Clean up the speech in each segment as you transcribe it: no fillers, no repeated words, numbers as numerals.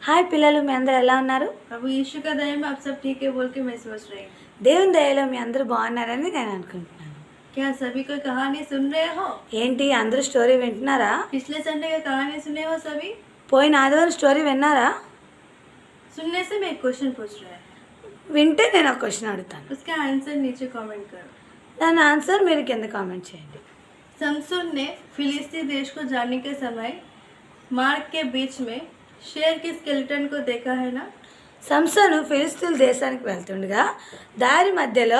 Hi పిల్లలు, మీ అందరూ ఎలా ఉన్నారు? प्रभु यीशु का दया में आप सब ठीक है बोल के मैं सोच रही हूँ। దేవుని దయలో మీ అందరూ బాగున్నారని నేను అనుకుంటున్నాను. क्या सभी कोई कहानी सुन रहे हो? ఏంటి అందరూ స్టోరీ వింటున్నారా? पिछले संडे का कहानी सुने हो सभी? పోయిన ఆదివారం స్టోరీ విన్నారా? सुनने से मैं एक क्वेश्चन पूछ रहा है, వింటే నేను ఒక క్వశ్చన్ అడుగుతాను. उसका आंसर नीचे कमेंट करो। దాని ఆన్సర్ మీరు కింద కామెంట్ చేయండి. समसून ने फिलिस्ती देश को जाने के समय मार्ग के बीच में शेर के स्केलेटन को देखा है ना? సంసోను ఫిలిస్తీన్ దేశానికి వెళ్తుండగా దారి మధ్యలో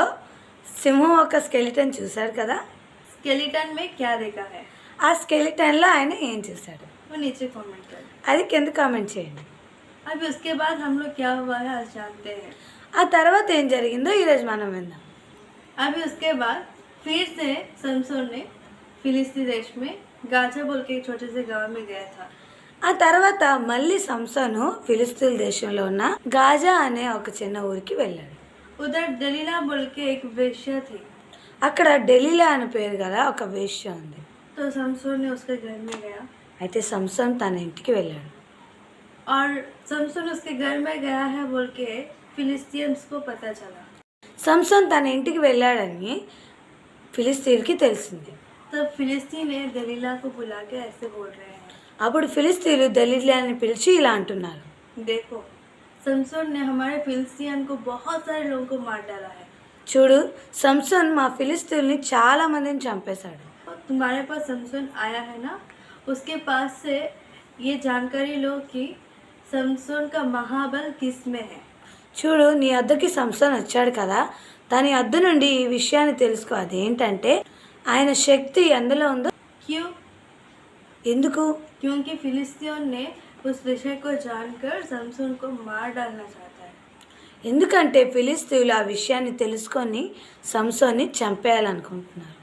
సింహం ఒక స్కెలిటన్ చూశాడు కదా. स्केलेटन में क्या देखा है ఆ స్కెలిటన్లో ఆయన ఏం చూశాడు वो नीचे कमेंट करो। అది కింద కామెంట్ చేయండి. अभी उसके बाद हम लोग क्या हुआ है आज जानते हैं। ఆ తర్వాత ఏం జరిగిందో ఈరోజు మనం విందాం. अभी उसके बाद फिर से समसून ने फिलिस्ती देश में गाजा बोल के एक छोटे से गांव में गया था। ఆ తర్వాత మళ్ళీ సంసోను ఫిలిస్తీన్ దేశంలో ఉన్న గాజా అనే ఒక చిన్న ఊరికి వెళ్ళాడు. उधर दलीला बोल के एक वेश्या थी। అక్కడ డెలీలా అని పేరు గల ఒక వేశ్య ఉంది. तो समसून ने उसके घर में गया అయితే సంసోన్ తన ఇంటికి వెళ్ళాడు. और समसून उसके घर में गया है बोल के फिलिस्तीयंस को पता चला। సంసోన్ తన ఇంటికి వెళ్ళాడని ఫిలిస్తీన్కి తెలిసింది. तब फिलिस्ती ने दलीला को बुला के ऐसे बोल रहे हैं, అప్పుడు ఫిలిస్తీన్లు దలీలాని పిలిచి ఇలా అంటున్నారు, देखो समसून ने हमारे फिलिस्तीयन को बहुत सारे लोगों को मार डाला है। చూడు, సంసోన్ మా ఫిలిస్తీన్ని చాలా మందిని చంపేశాడు. और तुम्हारे पास समसून आया है ना, उसके पास से ये जानकारी लो कि समसून का महाबल किस में है। చూడు, నీ వద్దకి సంసోన్ వచ్చాడు కదా, దాని వద్ద నుండి ఈ విషయాన్ని తెలుసుకో. అదేంటంటే ఆయన శక్తి ఎందులో ఉందో. क्यों? ఎందుకు? क्योंकि फिलिस्तीयों ने उस विषय को जानकर समसून को मार डालना चाहता है। ఎందుకంటే ఫిలిస్తీన్లు ఆ విషయాన్ని తెలుసుకొని సంసోన్ని చంపేయాలనుకుంటున్నారు.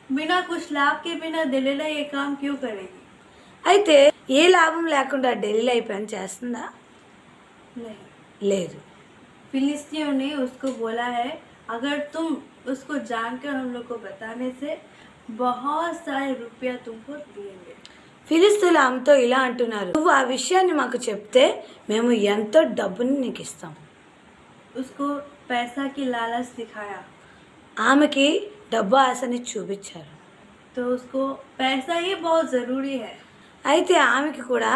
बिना कुछ लाभ के बिना दलीला ये काम क्यों करेगी? అయితే ఏ లాభం లేకుండా డెలీలా ఈ పని చేస్తుందా? नहीं। లేదు. फिलिस्तीयों ने उसको बोला है, अगर तुम उसको जानकर हम लोग को बताने से बहुत सारे रुपया तुमको देंगे। ఫిలిస్తీన్లు ఆమెతో ఇలా అంటున్నారు, నువ్వు ఆ విషయాన్ని మాకు చెప్తే మేము ఎంతో డబ్బుని నీకు ఇస్తాం. उसको पैसा की लालच दिखाया ఆమెకి డబ్బు ఆశని చూపించారు. तो उसको पैसा ही बहुत ज़रूरी है। అయితే ఆమెకి కూడా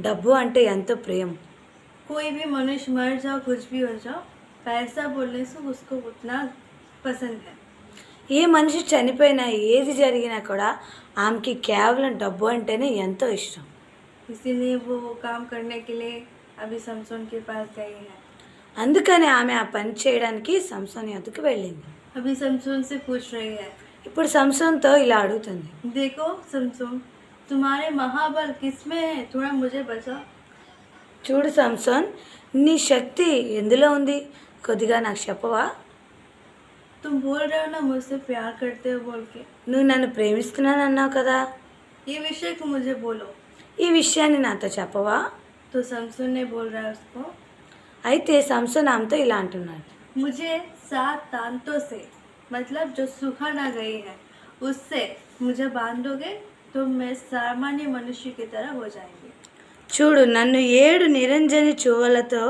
డబ్బు అంటే ఎంతో ప్రియం. कोई भी मनुष्य मर जाओ कुछ भी हो जाओ, पैसा बोलने से उसको उतना पसंद है। ఏ మనిషి చనిపోయినా ఏది జరిగినా కూడా ఆమెకి కేవలం డబ్బు అంటేనే ఎంతో ఇష్టం. इसीलिए वो काम करने के लिए अभी समसून के पास गई है। అందుకని ఆమె ఆ పని చేయడానికి సంసోన్ వద్దకు వెళ్ళింది. अभी समसून से पूछ रही है, ఇప్పుడు సంసోన్తో ఇలా అడుగుతుంది, देखो समसून, तुम्हारे महाबल किस में है, थोड़ा मुझे बचा। చూడు సంసోన్, నీ శక్తి ఎందులో ఉంది, కొద్దిగా నాకు చెప్పవా? तुम बोल रहे हो ना मुझसे प्यार करते हो बोल के, నువ్వు నన్ను ప్రేమిస్తున్నాను అన్నావు కదా, ये विषय को मुझे बोलो। ఈ విషయాన్ని నాతో చెప్పవా? तो समसून ने बोल रहा है उसको, అయితే సంసోన్ ఆమెతో ఇలా అంటున్నాడు, मुझे 7 तांतों से, मतलब जो सूखा ना गई है, उससे मुझे बांधोगे तो मैं सामान्य मनुष्य की तरह हो जाएंगे। చూడు, నన్ను 7 నిరంజని చువ్వలతో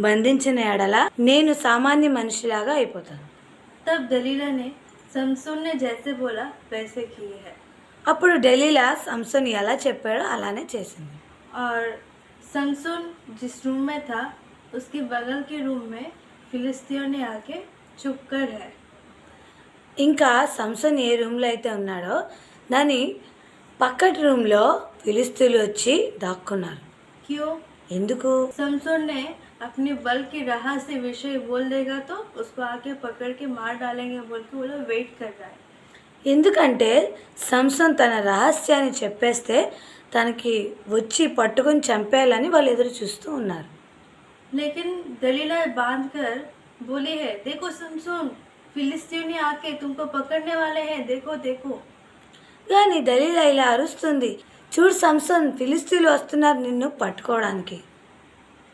బంధించిన ఎడల నేను సామాన్య మనిషిలాగా అయిపోతాను. तब दलीला ने समसून ने जैसे बोला वैसे किए है। అప్పుడు డెలీలా సంసోన్ ఎలా చెప్పాడో అలానే చేసింది. और समसून जिस रूम में था उसके बगल के रूम में फिलिस्तियों ने आके चुप कर है। ఇంకా సంసోన్ ఏ రూమ్లో అయితే ఉన్నాడో దాని పక్కటి రూమ్లో ఫిలిస్తీన్లు వచ్చి దాక్కున్నారు. क्यों? ఎందుకు? समसून ने अपनी बल की रहस्य विषय बोल देगा तो उसको आके पकड़ के मार डालेंगे बोल के वो लोग वेट कर रहा है। ఎందుకంటే సంసోన్ తన రహస్యాన్ని చెప్పేస్తే తనకి వచ్చి పట్టుకొని చంపేయాలని వాళ్ళు ఎదురు చూస్తూ ఉన్నారు. लेकिन दलीला बांध कर बोली है, देखो समसून, फिलिस्तीयों ने आके तुमको पकड़ने वाले हैं, देखो देखो। కానీ దలీలా ఇలా అరుస్తుంది, చూడు సంసోన్, ఫిలిస్తీన్లు వస్తున్నారు నిన్ను పట్టుకోవడానికి.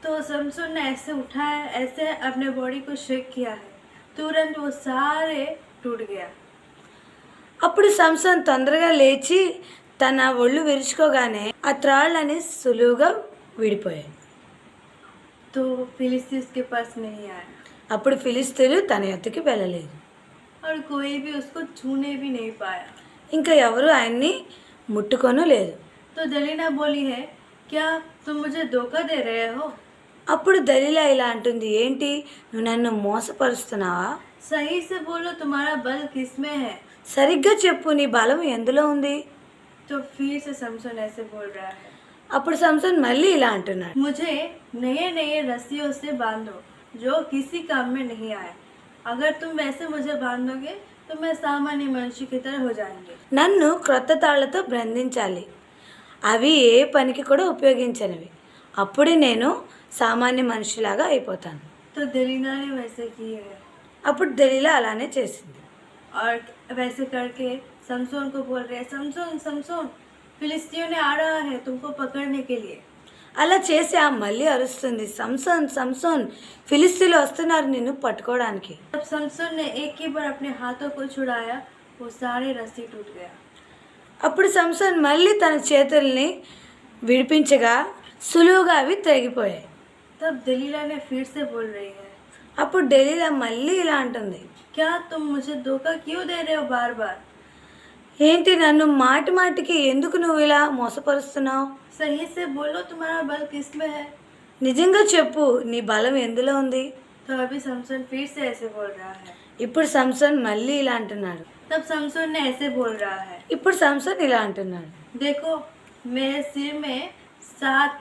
तो समसून ने ऐसे उठाया, ऐसे अपने बॉडी को शेक किया है, तुरंत वो सारे टूट गया। అప్పుడు సంసోన్ తొందరగా లేచి తన ఒళ్ళు విరుచుకోగానే ఆ త్రాళ్ళని సులువుగా విడిపోయాయి. तो फिलिस्तीन उसके पास नहीं आया అప్పుడు ఫిలిస్తీయులు తన యొద్దకి వెళ్ళలేదు. और कोई भी उसको छूने भी नहीं पाया। ఇంకా ఎవరు ఆయన్ని ముట్టుకొనూ లేదు. तो दलीला बोली है, क्या तुम मुझे धोखा दे रहे हो? అప్పుడు దలీలా ఇలా అంటుంది, ఏంటి నువ్వు నన్ను మోసపరుస్తున్నావా? सही से बोलो, तुम्हारा बल किसमें है? సరిగ్గా చెప్పు, నీ బలం ఎందులో ఉంది? तो फिर से समसन ऐसे बोल रहा है, అప్పుడు సంసోన్ మళ్ళీ ఇలా అంటున్నాడు, मुझे नए नए रस्सियों से बांधो जो किसी काम में नहीं आए। अगर तुम वैसे मुझे बांधोगे तो मैं सामान्य मनुष्य की तरह हो जाएंगे। నన్ను క్రొత్త తాళ్లతో బంధించాలి, అవి ఏ పనికి కూడా ఉపయోగించనివి. అప్పుడే నేను సామాన్య మనిషిలాగా అయిపోతాను. तो दलीला ने वैसे की है అప్పుడు దలీలా అలానే చేసింది. और वैसे करके समसोन को बोल रहे हैं, समसोन समसोन, फिलिस्तीयों ने आ रहा है तुमको पकड़ने के लिए। అలా చేసి ఆ మళ్ళీ అరుస్తుంది, సంసోన్ సంసోన్, ఫిలిస్తీన్లు వస్తున్నారు నిన్ను పట్టుకోవడానికి. जब समसोन ने एक ही बार अपने हाथों को छुड़ाया, वो सारे रस्सी टूट गया। అప్పుడు సంసోన్ మళ్ళీ తన చేతుల్ని విడిపించగా సులువుగా అవి తెగిపోయాయి. तब दलीला ने फिर से बोल रही है, అప్పుడు దలీలా మళ్ళీ ఇలా అంటుంది, क्या तुम मुझे धोखा क्यों दे रहे हो बार बार? ఏంటి నన్ను మాటి మాటికి ఎందుకు నువ్వు ఇలా మోసపరుస్తున్నావు? सही से बोलो, तुम्हारा बल किसमें है? నిజంగా చెప్పు, నీ బలం ఎందులో ఉంది? तो अभी समसोन फिर से ऐसे बोल रहा है। ఇప్పుడు సంసోన్ మళ్ళీ ఇలా అంటున్నాడు. तब समसोन ने ऐसे बोल रहा है, ఇప్పుడు సంసోన్ ఇలా అంటున్నాడు, देखो मेरे सिर में 7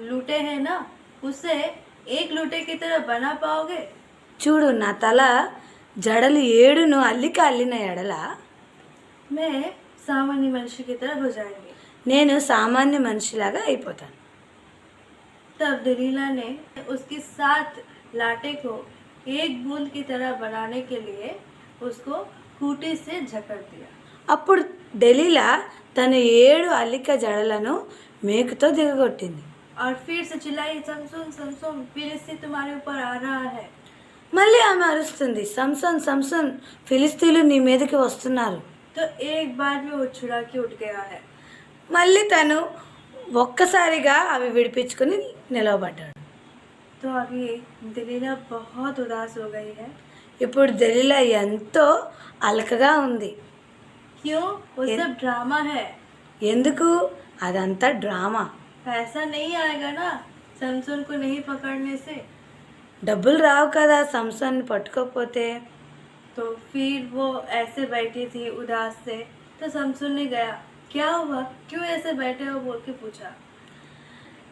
लूटे हैं ना, उसे एक लूटे की तरह बना पाओगे? చూడు నా తల జడలు 7ను అల్లిక అల్లిన ఎడల मैं सामान्य मनुष्य की तरह हो जाएंगे। నేను సామాన్య మనిషిలాగా అయిపోతాను. तब दलीला ने उसकी 7 लाटे को एक बूंद की तरह बनाने के लिए उसको खूंटी से झकड़ दिया। అప్పుడు దలీలా తన 7 అల్లిక జడలను మేకుతో దిగగొట్టింది. और फिर से चिल्लाई, समसोन समसोन, फिलिस्ती तुम्हारे ऊपर आ रहा है। మళ్ళీ ఆమె అరుస్తుంది, సంసోన్ సంసోన్, ఫిలిస్తీన్లు నీ మీదకి వస్తున్నారు. तो एक बार में वो छुड़ा के उठ गया है। మళ్ళీ తను ఒక్కసారిగా అవి విడిపించుకుని నిలవబడ్డాడు. तो अभी दलीला बहुत उदास हो गई है। ఇప్పుడు దలీలా ఎంతో అలకగా ఉంది. क्यों? वो सब ड्रामा है। ఎందుకు? అదంతా డ్రామా. पैसा नहीं आएगा ना समसोन को नहीं पकड़ने से। డబ్బులు రావు కదా సంసోన్ని పట్టుకోకపోతే. तो फिर वो ऐसे बैठी थी उदास से। तो समसोन ने गया, क्या हुआ, क्यों ऐसे बैठे हो बोल के पूछा।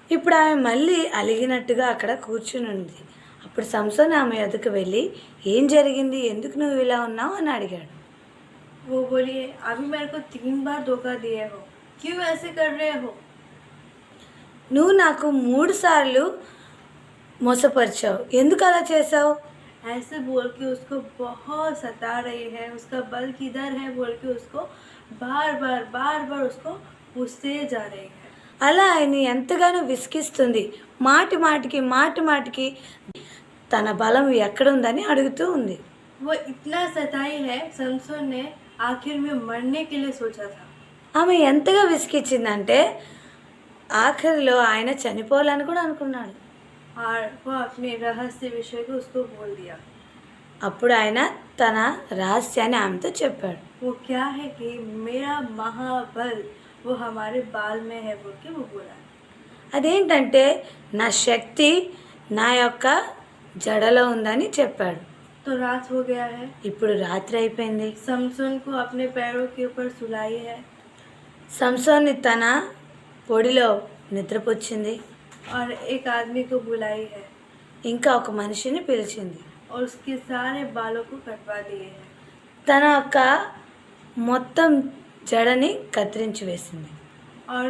ఇప్పుడు ఆమె మళ్ళీ అలిగినట్టుగా అక్కడ కూర్చుని ఉంది. అప్పుడు సంసోన్ ఆమె ఎదుకు వెళ్ళి, ఏం జరిగింది, ఎందుకు నువ్వు ఇలా ఉన్నావు అని అడిగాడు. वो बोली, अभी मेरे को 3 बार धोखा दिए हो, क्यों ऐसे कर रहे हो? నువ్వు నాకు 3 సార్లు మోసపరిచావు, ఎందుకు అలా చేసావు? ऐसे बोल के उसको बहुत सता रही है, उसका बल किधर है बोल के उसको बार बार उसको पूछते जा रही है। అలా ఆయన్ని ఎంతగానో విసిగిస్తుంది. మాటి మాటికి తన బలం ఎక్కడుందని అడుగుతూ ఉంది. वो इतना सताई है, समसोन ने आखिर में मरने के लिए सोचा था। ఆమె ఎంతగా విసిగిచ్చిందంటే ఆఖరిలో ఆయన చనిపోవాలని కూడా అనుకున్నాడు. और वो अपने रहस्य विषय को उसको बोल दिया। అప్పుడు ఆయన తన రహస్యాన్ని ఆమెతో చెప్పాడు. वो क्या है कि मेरा महाबल वो हमारे बाल में है बोल के वो बोला। అదేంటంటే నా శక్తి నా యొక్క జడలో ఉందని చెప్పాడు. तो रात हो गया है। ఇప్పుడు రాత్రి అయిపోయింది. समसोन को अपने पैरों के ऊपर सुलाई है సంసోన్ని తన పొడిలో నిద్రపుచ్చింది. और एक आदमी को बुलाई है ఇంకా ఒక మనిషిని పిలిచింది. और उसके सारे बालों को कटवा दिए हैं। తన యొక్క మొత్తం జడని కత్తిరించి వేసింది. और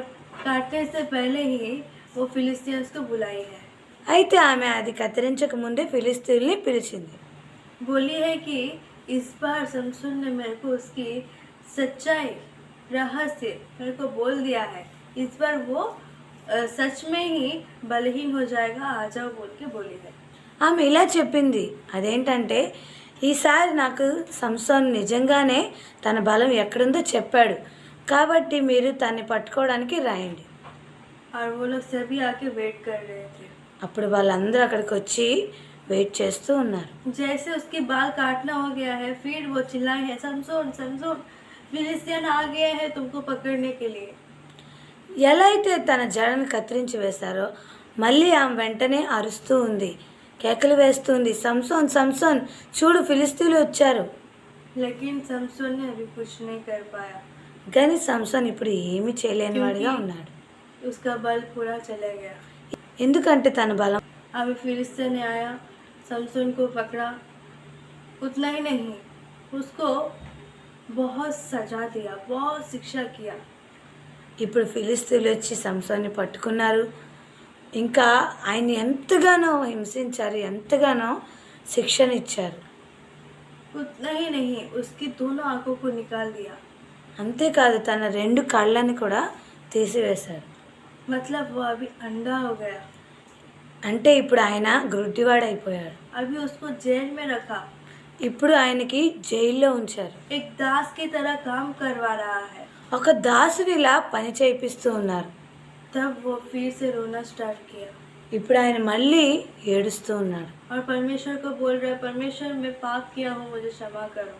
काटने से पहले ही वो फिलिस्तीयंस को बुलाई है। అయితే ఆమె అది కత్తిరించక ముందే ఫిలిస్తీయుల్ని పిలిచింది. बोली है कि इस बार समसोन ने मेरे को उसकी सच्चाई रहस्य मेरे को बोल दिया है, इस बार वो सच में ही बलहीन हो जाएगा, आ जाओ बोल के बोली है। ఆమె ఇలా చెప్పింది, అదేంటంటే ఈసారి నాకు సంసోన్ నిజంగానే తన బలం ఎక్కడుందో చెప్పాడు, కాబట్టి మీరు తన్ని పట్టుకోవడానికి రాయండి. और वो लोग सभी आके वेट कर रहे थे। అప్పుడు వాళ్ళందరూ అక్కడికి వచ్చి వెయిట్ చేస్తూ ఉన్నారు. जैसे उसके बाल काटना हो गया है, फिर वो चिल्लाए हैं, समसोन समसोन, फिलिस्तीन आ गए हैं तुमको पकड़ने के लिए। ఎలా అయితే తన జడను కత్తిరించి వేశారో మళ్ళీ ఆమె వెంటనే అరుస్తూ ఉంది, కేకలు వేస్తుంది, సంసోన్ సంసోన్ చూడు ఫిలిస్తీన్లు వచ్చారు. लेकिन समसोन ने अभी कुछ नहीं कर पाया, కానీ సంసోన్ ఇప్పుడు ఏమీ చేయలేని వాడిగా ఉన్నాడు. उसका बल पूरा चला गया। ఎందుకంటే తన బలం अभी फिलिस्तीन ने आया, समसोन को पकड़ा, उतना ही नहीं उसको बहुत सजा दिया, बहुत शिक्षा किया। ఇప్పుడు ఫిలిస్తీన్లు వచ్చి సంసోన్ని పట్టుకున్నారు. ఇంకా ఆయన ఎంతగానో హింసించారు, ఎంతగానో శిక్షణ ఇచ్చారు. उतना ही नहीं उसकी दोनों आंखों को निकाल दिया, అంతేకాదు తన 2 కళ్ళని కూడా తీసివేశారు. मतलब वो अभी अंधा हो गया। అంటే ఇప్పుడు ఆయన గ్రుడ్డివాడైపోయాడు. अभी उसको जेल में रखा, ఇప్పుడు ఆయనకి జైల్లో ఉంచారు. एक दास की तरह काम करवा रहा है। ఒక దాసునిలా పని చేయిస్తూ ఉన్నారు. तब वो फिर से रोना स्टार्ट किया ఇప్పుడు ఆయన మళ్ళీ ఏడుస్తూ ఉన్నాడు. और परमेश्वर को बोल रहा है, परमेश्वर मैं पाप किया हूँ, मुझे क्षमा करो।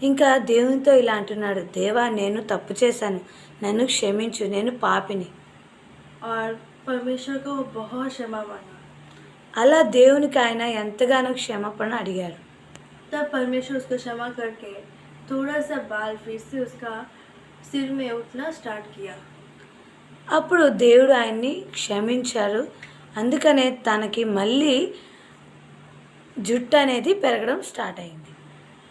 ఇంకా దేవునితో ఇలా అంటున్నాడు, దేవా నేను తప్పు చేశాను, నన్ను క్షమించు, నేను పాపిని. और परमेश्वर को वो बहुत क्षमा मांगा। అలా దేవునికి ఆయన ఎంతగానో క్షమాపణ అడిగారు. तब परमेश्वर उसको क्षमा करके थोड़ा सा बाल फिर से उसका सिर में उठना स्टार्ट किया। అప్పుడు దేవుడు ఆయన్ని క్షమించారు. అందుకనే తనకి మళ్ళీ జుట్టు అనేది పెరగడం స్టార్ట్ అయింది.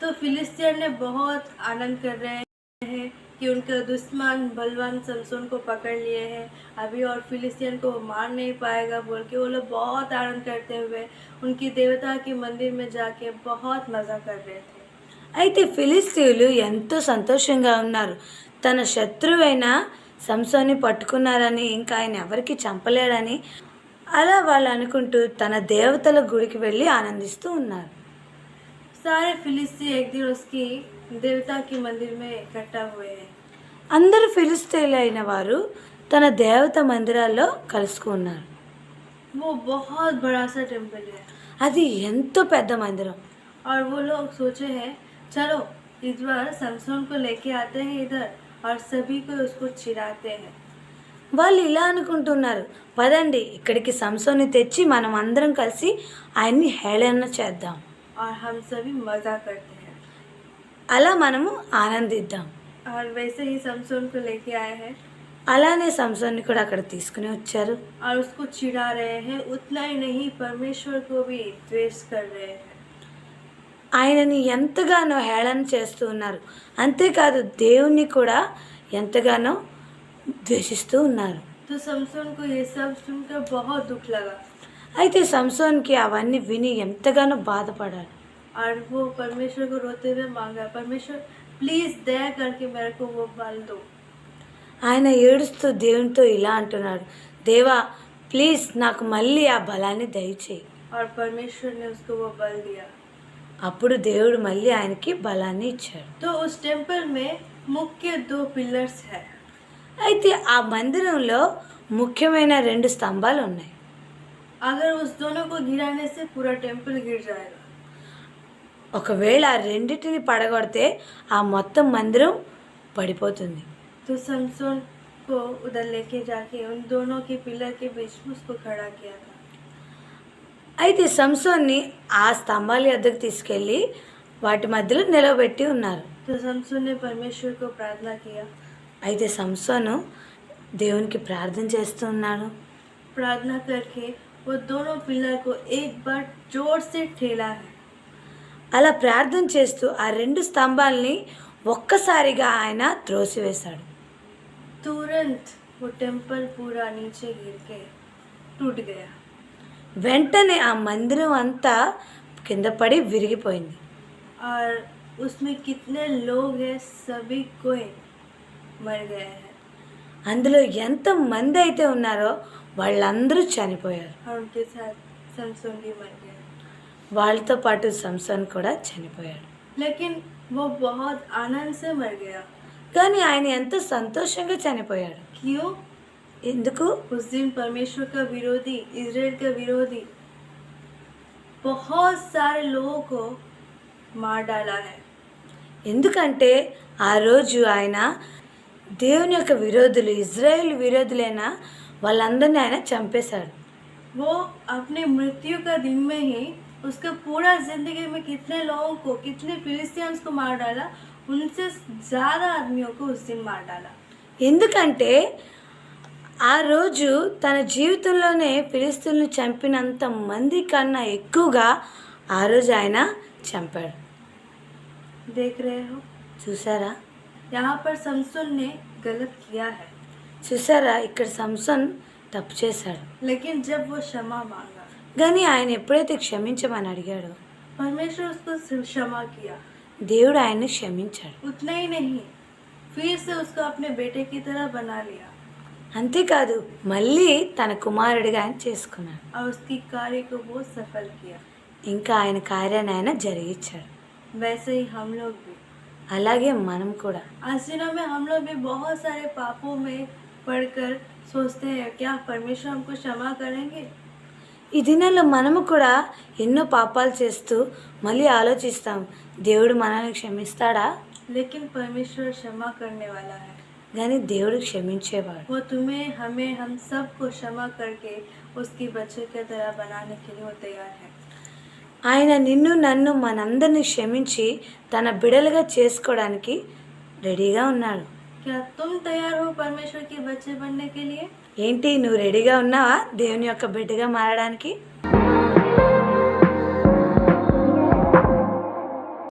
तो फिलिस्तीन ने बहुत आनंद कर रहे हैं कि उनका दुश्मन बलवान समसोन को पकड़ लिए हैं अभी, और फिलिस्तीन को मार नहीं पाएगा बोल के वो लोग बहुत आनंद करते हुए उनकी देवता के मंदिर में जाके बहुत मज़ा कर रहे थे। అయితే ఫిలిస్తీయులు ఎంతో సంతోషంగా ఉన్నారు. తన శత్రువైన సంసోన్ని పట్టుకున్నారని, ఇంకా ఆయన ఎవరికి చంపలేడని అలా వాళ్ళు అనుకుంటూ తన దేవతల గుడికి వెళ్ళి ఆనందిస్తూ ఉన్నారు. सारे फिलिस्ती एक दिन उसकी देवता के मंदिर में इकट्ठा हुए हैं। అందరూ ఫిలిస్తీయులు అయిన వారు తన దేవత మందిరాల్లో కలుసుకున్నారు. वो बहुत बड़ा सा टेम्पल है అది ఎంతో పెద్ద మందిరం. और वो लोग सोचे हैं चलो इस बार समसोन को लेके आते हैं इधर और सभी को उसको चिढ़ाते हैं। వాళ్ళు ఇలా అనుకుంటున్నారు, పదండి ఇక్కడికి సంసోన్ని తెచ్చి మనం అందరం కలిసి ఆయన్ని హేళన చేద్దాం, और हम सभी मज़ा करते हैं। అలా మనము ఆనందిద్దాం. और वैसे ही समसोन को लेके आए हैं అలానే సంసోన్ని కూడా అక్కడ తీసుకుని వచ్చారు. और उसको चिढ़ा रहे हैं। उतना ही नहीं परमेश्वर को भी द्वेष कर रहे हैं। ఆయనని ఎంతగానో హేళన చేస్తూ ఉన్నారు. అంతేకాదు దేవుణ్ణి కూడా ఎంతగానో ద్వేషిస్తూ ఉన్నారు. तो समसोन को ये सब सुनकर बहुत दुख लगा అయితే సంసోన్కి అవన్నీ విని ఎంతగానో బాధపడాడు. और वो परमेश्वर को रोते हुए मांगा, परमेश्वर प्लीज़ दया करके मेरे को वो बाल दो। ఆయన ఏడుస్తూ దేవునితో ఇలా అంటున్నాడు, దేవా ప్లీజ్ నాకు మళ్ళీ ఆ బలాన్ని దయచేయి. और परमेश्वर ने उसको वो बल दिया। అప్పుడు దేవుడు మళ్ళీ ఆయనకి బలాన్ని ఇచ్చాడు. तो उस टेम्पल में मुख्य 2 पिलर्स है। అయితే ఆ మందిరంలో ముఖ్యమైన 2 స్తంభాలు ఉన్నాయి. अगर उस दोनों को गिराने से पूरा टेम्पल गिर जाएगा। ఒకవేళ ఆ రెండిటిని పడగొడితే ఆ మొత్తం మందిరం పడిపోతుంది. तो समसोन को उधर लेके जाके उन दोनों के पिलर के बीच में उसको खड़ा किया था। అయితే సంసోన్ని ఆ స్తంభాల యొద్దకు తీసుకెళ్ళి వాటి మధ్యలో నిలబెట్టి ఉన్నారు. तो समसोन ने परमेश्वर को प्रार्थना किया। అయితే సంసోను దేవునికి ప్రార్థన చేస్తూ ఉన్నాడు. प्रार्थना करके वो दोनों पिलर को एक बार जोर से ठेला है। అలా ప్రార్థన చేస్తూ ఆ 2 స్తంభాలని ఒక్కసారిగా ఆయన త్రోసివేశాడు. तुरंत वो टेम्पल पूरा नीचे गिर के टूट गया। వెంటనే ఆ మందిరం అంతా కింద పడి విరిగిపోయింది. और उसमें कितने लोग हैं सभी कोई मर गए हैं అందులో ఎంత మంది అయితే ఉన్నారో వాళ్ళందరూ చనిపోయారు. और उनके साथ समसोन भी मर गया। వాళ్ళతో పాటు సంసోన్ కూడా చనిపోయాడు. लेकिन वो बहुत आनंद से मर गया। కానీ ఆయన ఎంతో సంతోషంగా చనిపోయాడు. क्यों? ఎందుకు? उस दिन परमेश्वर का विरोधी, इजराइल का विरोधी बहुत सारे लोगों को मार डाला है। ఎందుకంటే ఆ రోజు ఆయన దేవుని యొక్క విరోధులు, ఇజ్రాయేల్ విరోధులైన వాళ్ళందరినీ ఆయన చంపేశాడు. वो अपने मृत्यु का दिन में ही उसका पूरा जिंदगी में कितने लोगों को, कितने फिलिस्तीन्स को मार डाला, उनसे ज़्यादा आदमियों को उस दिन मार डाला। ఎందుకంటే ఆ రోజు తన జీవితంలోనే ఫిలిస్తీన్లు చంపినంత మంది కన్నా ఎక్కువగా ఆ రోజు ఆయన చంపాడు. देख रहे हो, చూసారా? यहाँ पर समसून ने गलत किया है, చూసారా? ఇక్కడ సంసోన్ తప్పు చేశాడు. लेकिन जब वो क्षमा मांगा, కానీ ఆయన ఎప్పుడైతే క్షమించమని అడిగాడో परमेश्वर उसको क्षमा किया। దేవుడు ఆయన్ని క్షమించాడు. उतना ही नहीं, फिर से उसको अपने बेटे की तरह बना लिया అంతేకాదు, మళ్ళీ తన కుమారుడిగా ఆయన చేసుకున్నాడు. और उसकी कार्य को वो सफल किया। ఇంకా ఆయన కార్యాన్ని ఆయన జరిగించాడు. वैसे ही हम लोग भी అలాగే మనం కూడా आज दिनों में हम लोग भी बहुत सारे पापों में पढ़कर सोचते हैं क्या परमेश्वर हमको क्षमा करेंगे। ఈ దినాల్లో మనము కూడా ఎన్నో పాపాలు చేస్తూ మళ్ళీ ఆలోచిస్తాం, దేవుడు మనల్ని క్షమిస్తాడా? लेकिन परमेश्वर क्षमा करने वाला है। కానీ దేవుడు క్షమించేవాడు. वो तुम्हें, हमें, हम सबको क्षमा करके उसकी बच्चे की तरह बनाने के लिए वो तैयार है। ఆయన నిన్ను నన్ను మనందరినీ క్షమించి తన బిడలుగా చేసుకోవడానికి రెడీగా ఉన్నాడు. क्या तुम तैयार हो परमेश्वर के बच्चे बनने के लिए? ఏంటి, నువ్వు రెడీగా ఉన్నావా దేవుని యొక్క బిడ్డగా మారడానికి?